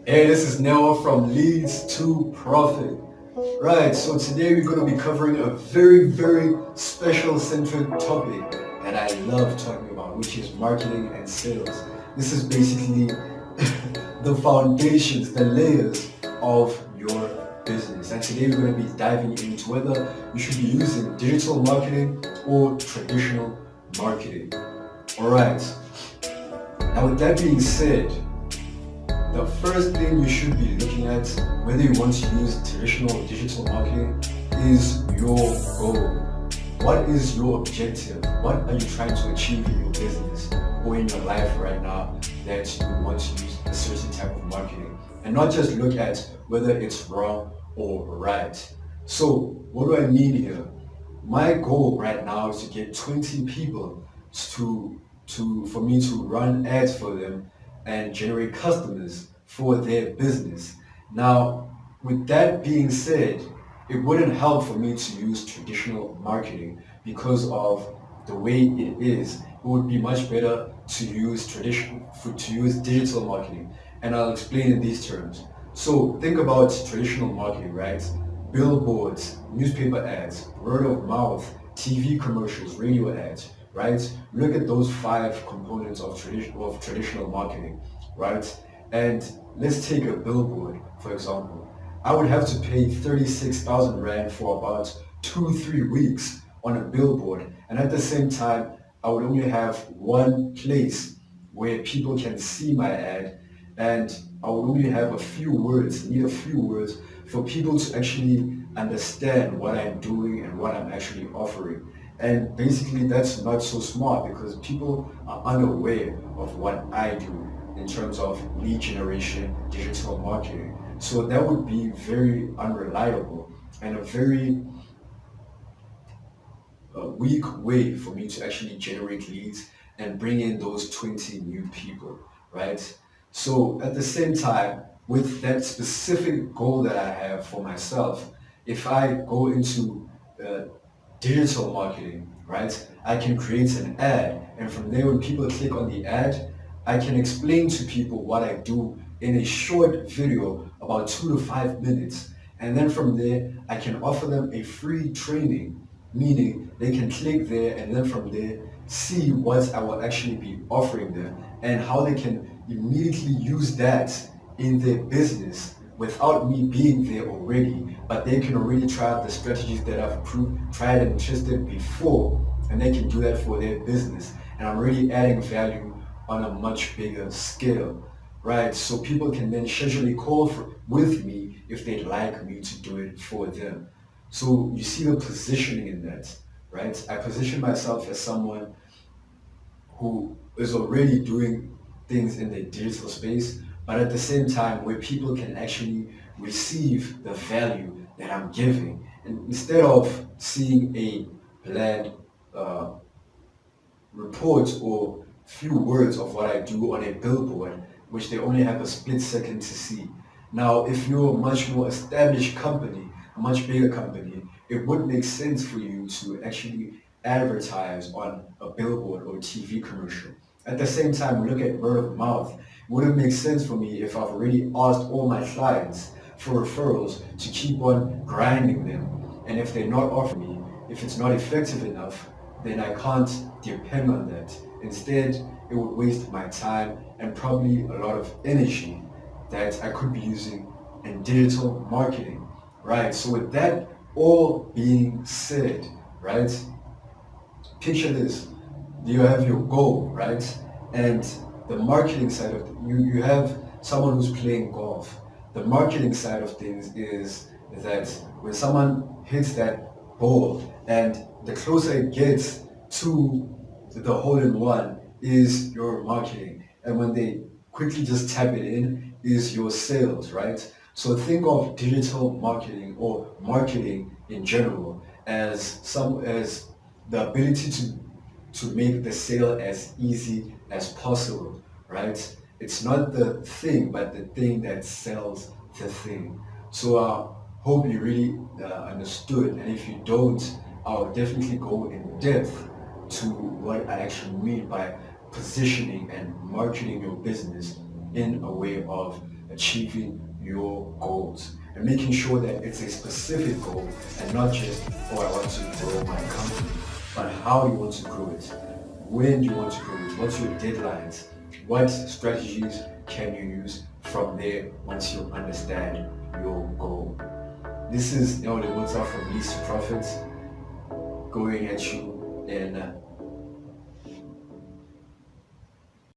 Hey, this is Noah from Leads to Profit. Right, so today we're going to be covering a very, very special centered topic that I love talking about, which is marketing and sales. This is basically the foundations, the layers of your business. And today we're going to be diving into whether you should be using digital marketing or traditional marketing. All right, now with that being said, the first thing you should be looking at, whether you want to use traditional or digital marketing, is your goal. What is your objective? What are you trying to achieve in your business or in your life right now that you want to use a certain type of marketing? And not just look at whether it's wrong or right. So what do I mean here? My goal right now is to get 20 people for me to run ads for them and generate customers for their business. Now, with that being said, it wouldn't help for me to use traditional marketing because of the way it is. It would be much better to use digital marketing, and I'll explain in these terms. So think about traditional marketing, right? Billboards, newspaper ads, word of mouth, TV commercials, radio ads, right? Look at those five components of traditional marketing, right? And let's take a billboard, for example. I would have to pay 36,000 Rand for about 2-3 weeks on a billboard. And at the same time, I would only have one place where people can see my ad, and I would only have need a few words for people to actually understand what I'm doing and what I'm actually offering. And basically that's not so smart because people are unaware of what I do in terms of lead generation, digital marketing. So that would be very unreliable and a very weak way for me to actually generate leads and bring in those 20 new people, right? So at the same time, with that specific goal that I have for myself, if I go into uh, digital marketing, right? I can create an ad, and from there, when people click on the ad, I can explain to people what I do in a short video, about 2 to 5 minutes. And then from there, I can offer them a free training, meaning they can click there and then from there see what I will actually be offering them and how they can immediately use that in their business without me being there already, but they can already try out the strategies that tried and tested before, and they can do that for their business. And I'm already adding value on a much bigger scale, right? So people can then schedule a call with me if they'd like me to do it for them. So you see the positioning in that, right? I position myself as someone who is already doing things in the digital space, but at the same time where people can actually receive the value that I'm giving. And instead of seeing a bland uh, report or few words of what I do on a billboard, which they only have a split second to see. Now, if you're a much more established company, a much bigger company, it would make sense for you to actually advertise on a billboard or a TV commercial. At the same time, look at word of mouth. It wouldn't make sense for me if I've already asked all my clients for referrals to keep on grinding them. And if they're not offering me, if it's not effective enough, then I can't depend on that. Instead, it would waste my time and probably a lot of energy that I could be using in digital marketing, right? So with that all being said, right, picture this. You have your goal, right? And the marketing side of you have someone who's playing golf. The marketing side of things is that when someone hits that ball and the closer it gets to the hole in one is your marketing. And when they quickly just tap it in is your sales, right? So think of digital marketing or marketing in general as the ability to make the sale as easy as possible, right? It's not the thing, but the thing that sells the thing. So I hope you really understood. And if you don't, I'll definitely go in depth to what I actually mean by positioning and marketing your business in a way of achieving your goals and making sure that it's a specific goal and not just, oh, I want to grow my company, but how you want to grow it, when you want to grow it, what's your deadlines, what strategies can you use from there once you understand your goal. This is the Mozart from Least to Profits going at you in